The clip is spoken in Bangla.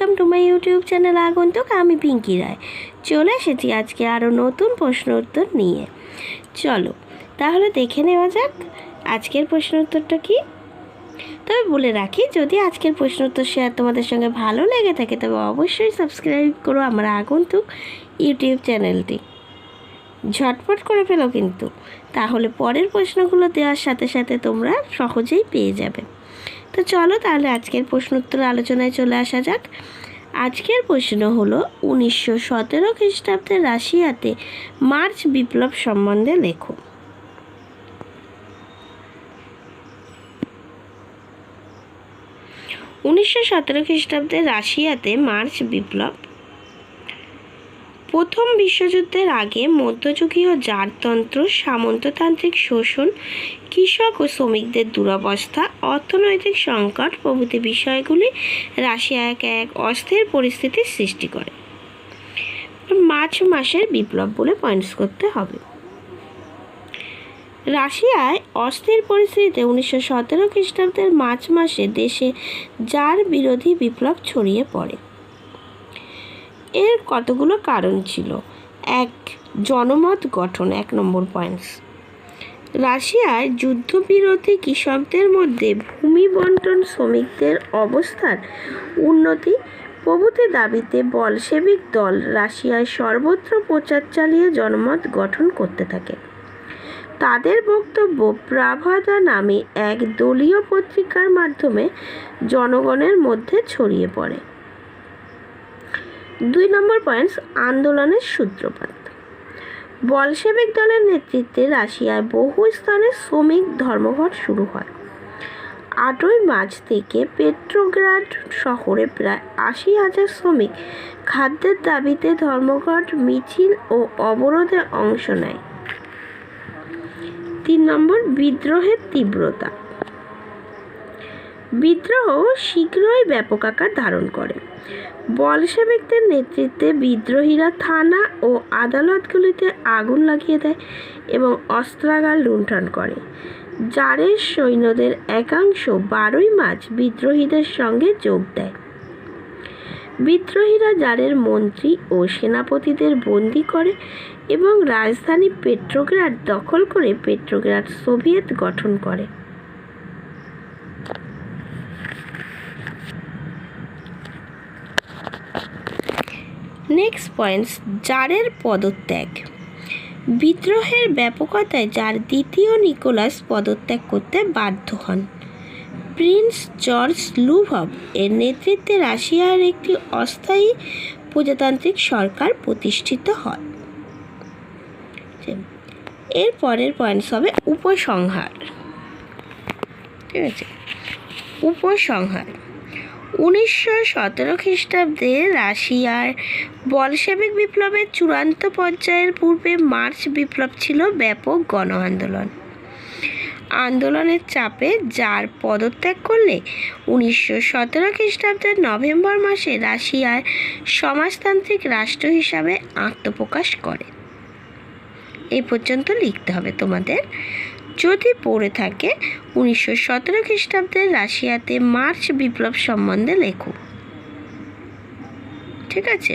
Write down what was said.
Welcome to my YouTube channel আগন্তুক। আমি পিঙ্কি রায় চলে এসেছি আজকে আরও নতুন প্রশ্ন উত্তর নিয়ে। চলো তাহলে দেখে নেওয়া যাক আজকের প্রশ্ন উত্তরটা কি। তবে বলে রাখি, যদি আজকের প্রশ্ন উত্তর শেয়ার তোমাদের সঙ্গে ভালো লেগে থাকে তবে অবশ্যই সাবস্ক্রাইব করো আমার আগন্তুক ইউটিউব চ্যানেলটি। ঝটপট করে ফেলো কিন্তু, তাহলে পরের প্রশ্নগুলো দেওয়ার সাথে সাথে তোমরা সহজেই পেয়ে যাবে। তো চলো তাহলে আজকের প্রশ্ন উত্তর আলোচনায় চলে আসা যাক। আজকের প্রশ্ন হলো 1917 খ্রিস্টাব্দে রাশিয়াতে মার্চ বিপ্লব সম্বন্ধে লেখো। উনিশশো 17 খ্রিস্টাব্দে রাশিয়াতে মার্চ বিপ্লব। প্রথম বিশ্বযুদ্ধের আগে মধ্যযুগীয় জারতন্ত্র, সামন্ততান্ত্রিক শোষণ, কৃষক ও শ্রমিকদের দুরবস্থা, অর্থনৈতিক সংকট প্রভৃতি বিষয়গুলি রাশিয়াকে এক অস্থির পরিস্থিতির সৃষ্টি করে। মার্চ মাসের বিপ্লব বলে পয়েন্টস করতে হবে। রাশিয়ায় অস্থির পরিস্থিতিতে 1917 খ্রিস্টাব্দের মার্চ মাসে দেশে জার বিরোধী বিপ্লব ছড়িয়ে পড়ে। এর কতগুলো কারণ ছিল। এক, জনমত গঠন, 1 নম্বর পয়েন্টস। রাশিয়ায় যুদ্ধবিরোধী কৃষকদের মধ্যে ভূমি বন্টন, শ্রমিকদের অবস্থার উন্নতি প্রভৃতি দাবিতে বলশেভিক দল রাশিয়ায় সর্বত্র প্রচার চালিয়ে জনমত গঠন করতে থাকে। তাদের বক্তব্য প্রাভাদা নামে এক দলীয় পত্রিকার মাধ্যমে জনগণের মধ্যে ছড়িয়ে পড়ে। 2 নম্বর পয়েন্টস, আন্দোলনের সূত্রপাত। বলশেভিক দলের নেতৃত্বে রাশিয়ায় বহু স্থানে শ্রমিক ধর্মঘট শুরু হয়। 8ই মার্চ থেকে পেট্রোগ্রাড শহরে প্রায় 80,000 শ্রমিক খাদ্যের দাবিতে ধর্মঘট, মিছিল ও অবরোধে অংশ নেয়। 3 নম্বর, বিদ্রোহের তীব্রতা। বিদ্রোহ শীঘ্রই ব্যাপক আকার ধারণ করে। বলশেভিকদের নেতৃত্বে বিদ্রোহীরা থানা ও আদালতগুলিতে আগুন লাগিয়ে দেয় এবং অস্ত্রাগার লুণ্ঠন করে। জারের সৈন্যদের একাংশ 12ই মার্চ বিদ্রোহীদের সঙ্গে যোগ দেয়। বিদ্রোহীরা জারের মন্ত্রী ও সেনাপতিদের বন্দী করে এবং রাজধানী পেট্রোগ্রাড দখল করে পেট্রোগ্রাড সোভিয়েত গঠন করে। নেক্সট পয়েন্টস, জারের পদত্যাগ। বিদ্রোহের ব্যাপকতায় জার দ্বিতীয় নিকোলাস পদত্যাগ করতে বাধ্য হন। প্রিন্স জর্জ লুভভ এর নেতৃত্বে রাশিয়ার একটি অস্থায়ী প্রজাতান্ত্রিক সরকার প্রতিষ্ঠিত হয়। এর পরের পয়েন্টস হবে উপসংহার। ঠিক আছে, উপসংহার। 1917 খ্রিস্টাব্দে রাশিয়ার বলশেভিক বিপ্লবের চূড়ান্ত পর্যায়ের পূর্বে মার্চ বিপ্লব ছিল ব্যাপক গণ আন্দোলন। আন্দোলনের চাপে জার পদত্যাগ করলে 1917 খ্রিস্টাব্দের নভেম্বর মাসে রাশিয়ার সমাজতান্ত্রিক রাষ্ট্র হিসাবে আত্মপ্রকাশ করে। এই পর্যন্ত লিখতে হবে তোমাদের। যদি পড়ে থাকে 1917 খ্রিস্টাব্দে রাশিয়াতে মার্চ বিপ্লব সম্বন্ধে লেখো। ঠিক আছে।